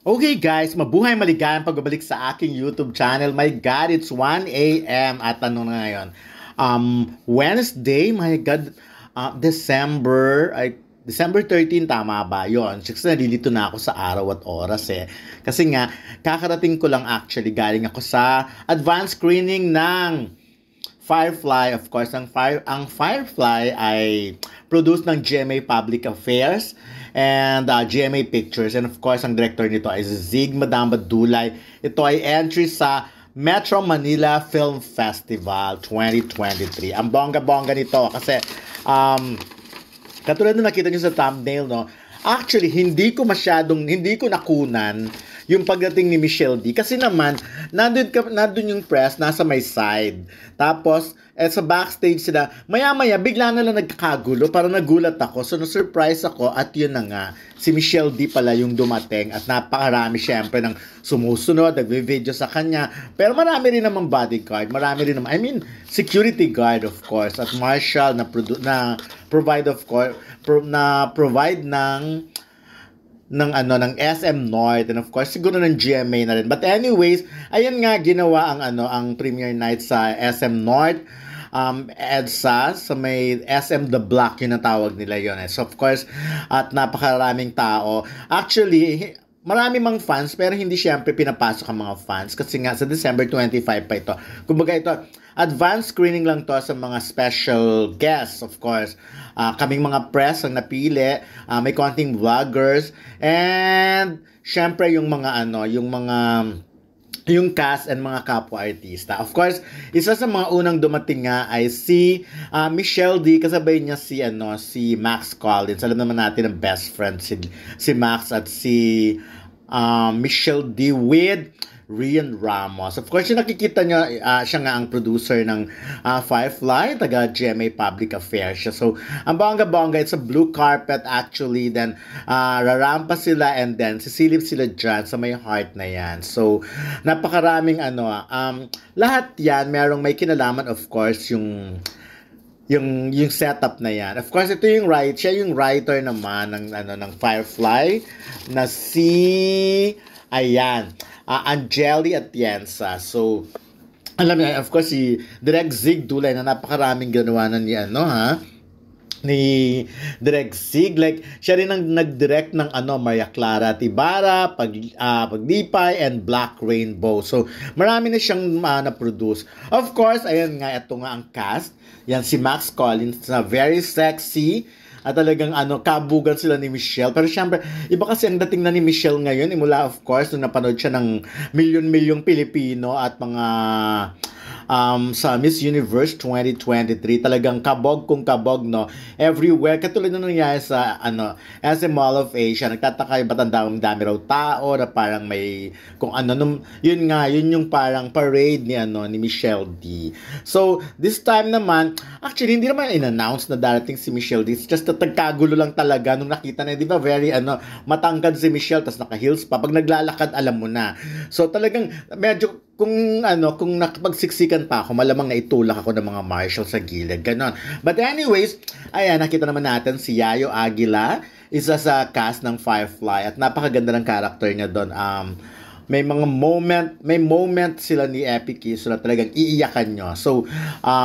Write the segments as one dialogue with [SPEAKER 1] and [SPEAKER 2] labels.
[SPEAKER 1] Okay guys, mabuhay maligayang pagbabalik sa aking YouTube channel. My God, it's 1 a.m. at ano na ngayon? Wednesday, my God, December 13, tama ba? Yun, 6 nalilito na ako sa araw at oras eh. Kasi nga, kakarating ko lang actually, galing ako sa advanced screening ng Firefly. Of course, ang Firefly ay produced ng GMA Public Affairs and GMA Pictures. And of course, ang director nito ay Zig Madamba Dulay. Ito ay entry sa Metro Manila Film Festival 2023. Ang bongga-bongga nito kasi katulad na nakita nyo sa thumbnail, no? Actually, hindi ko nakunan yung pagdating ni Michelle D. Kasi naman, nandun yung press, nasa may side. Tapos, sa backstage sila, maya-maya, bigla na lang nagkakagulo. Parang nagulat ako. So, na-surprise ako at yun na nga. Si Michelle D pala yung dumating at napakarami syempre ng sumusunod, nagve-video sa kanya. Pero marami rin naman bodyguard. Marami rin naman, security guard of course. At marshal na provide of course, provide ng SM North and of course siguro ng GMA na rin. But anyways, ayan nga ginawa ang premiere night sa SM North, EDSA sa may SM The Block, yun ang tawag nila yun eh. So of course, at napakaraming tao. Actually, marami mang fans pero hindi syempre pinapasok ang mga fans kasi nga sa December 25 pa ito. Kumbaga ito, advanced screening lang to sa mga special guests, of course. Kaming mga press ang napili, may konting vloggers, and syempre yung cast and mga kapwa-artista. Of course, isa sa mga unang dumating nga ay si Michelle D. Kasabay niya si Max Collins. Alam naman natin ang best friend si Max at si Michelle D. with Rian Ramos. Of course, yung nakikita nyo, siya nga ang producer ng Firefly, taga GMA Public Affairs siya. So, ang bongga-bongga, it's a blue carpet actually. Then, rarampa sila and then sisilip sila dyan sa may heart na yan. So, napakaraming lahat yan, may kinalaman of course yung setup na yan. Of course, siya yung writer naman ng Firefly na Angeli Atienza. So, alam niyo, of course, si Direk Zig Dulay na napakaraming ginawa na ni Direk Zig. Like, siya rin ang nag-direct ng Maria Clara Tibara, Paglipay, and Black Rainbow. So, marami na siyang na-produce. Of course, ayan nga, ito nga ang cast. Yan, si Max Collins na very sexy. At talagang kabugan sila ni Michelle. Pero syempre, iba kasi ang dating na ni Michelle ngayon. Mula of course, nung napanood siya ng milyon-milyong Pilipino at mga sa Miss Universe 2023, talagang kabog kung kabog, no? Everywhere. Katulad na nangyari sa SM Mall of Asia. Nagtataka yung ba't ang dami raw tao na parang may yun yung parang parade ni Michelle D. So, this time naman, actually, hindi naman in-announce na darating si Michelle D. It's just tagkagulo lang talaga nung nakita na, di ba, very matangkad si Michelle, tas naka-heels pa. Pag naglalakad, alam mo na. So, talagang medyo kung nakapagsiksikan pa ako, malamang na itulak ako ng mga marshal sa gilid, ganon. But anyways, ayan, nakita naman natin si Yayo Aguila, isa sa cast ng Firefly, at napakaganda ng character niya doon. May moment sila ni Epi Kiso na talagang iiyakan nyo. So,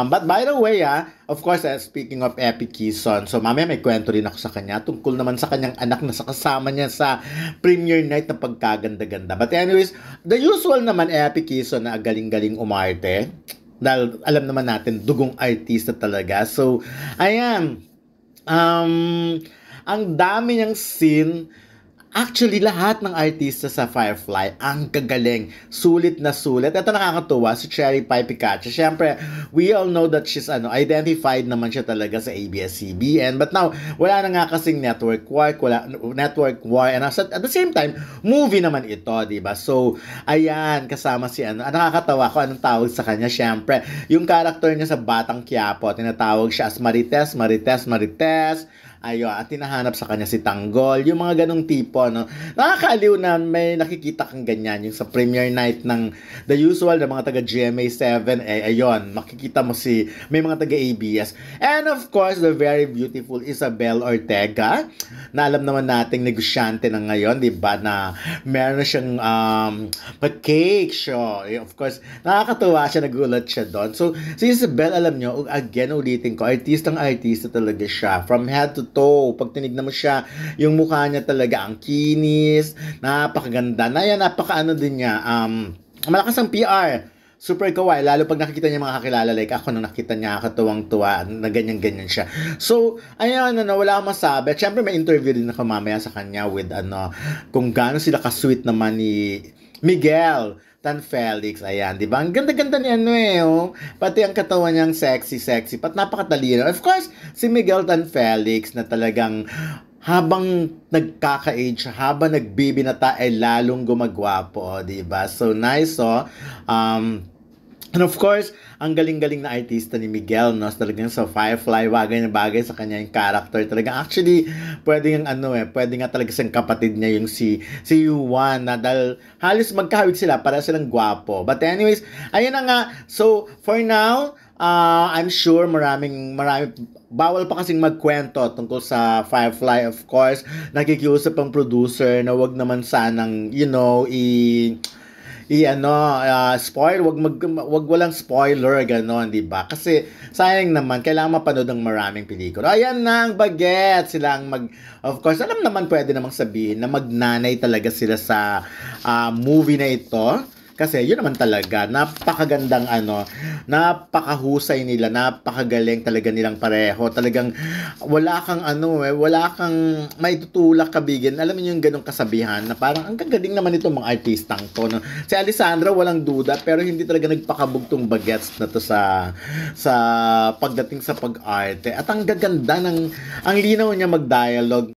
[SPEAKER 1] but by the way, of course, speaking of Epi Kison, so mamaya may kwento rin ako sa kanya tungkol naman sa kanyang anak na sa kasama niya sa premiere night na pagkaganda-ganda. But anyways, the usual naman Epi Kison na galing-galing umarte. Dahil alam naman natin, dugong artista talaga. So, ayan. Ang dami niyang scene. Actually, lahat ng artista sa Firefly, ang kagaling. Sulit na sulit. Ito nakakatuwa, si Cherry Pie Picacho. Siyempre, we all know that she's identified naman siya talaga sa ABS-CBN. But now, wala na nga kasing network war. And at the same time, movie naman ito, diba? So, ayan, kasama si nakakatawa ko anong tawag sa kanya. Siyempre, yung character niya sa Batang Quiapo, tinatawag siya as Marites. Ayun, at tinahanap sa kanya si Tanggol. Yung mga ganong tipo, no? Nakakaaliw na may nakikita kang ganyan. Yung sa premiere night ng The Usual, ng mga taga GMA7, ayun, makikita mo may mga taga ABS. And of course, the very beautiful Isabel Ortega, na alam naman nating negosyante na ngayon, di ba, na meron na siyang cake show. Of course, nakakatuwa siya, nagulat siya doon. So, si Isabel, alam nyo, again, ulitin ko, artista talaga siya. From head to toe, pag tinignan mo siya, yung mukha niya talaga, ang kinis, napakaganda. Napakaano din niya, malakas ang PR. Super kawaii, lalo pag nakikita niya mga kakilala, like ako nung nakita niya, katuwang-tuwa, na ganyan-ganyan siya. So, ayun, wala akong masabi. Siyempre, may interview din ako mamaya sa kanya with, kung gaano sila ka-sweet naman ni Miguel Tan Felix, ayan, di ba? Ang ganda-ganda ni pati ang katawan niyang sexy, pat napakatalino. Of course, si Miguel Tan Felix na talagang habang nagkaka-age, habang nagbibinata, ay lalong gumagwapo, di ba? So, nice, and of course, ang galing-galing na artista ni Miguel, no? Talagang sa Firefly, bagay na bagay sa kanya yung character. Talagang actually, pwede nga talaga siyang kapatid niya yung si Yuan, na dahil halos magkahawig sila, para silang gwapo. But anyways, ayun na nga. So, for now, I'm sure maraming bawal pa kasing magkwento tungkol sa Firefly, of course. Nakikiusap ang producer na wag naman sanang, spoil, wag walang spoiler, ganon, di ba? Kasi sayang naman, kailangan mapanood ng maraming pelikula. Ayan na ang Bagets, of course, alam naman, pwede namang sabihin na magnanay talaga sila sa movie na ito. Kasi yun naman talaga, napakagandang napakahusay nila, napakagaling talaga nilang pareho. Talagang wala kang maitutulak kabigin. Alam niyo yung ganong kasabihan na parang ang gagaling naman itong mga artistang to. No? Si Alessandra, walang duda, pero hindi talaga nagpakabugtong Bagets na to sa pagdating sa pag-arte. At ang gaganda ang linaw niya mag-dialogue.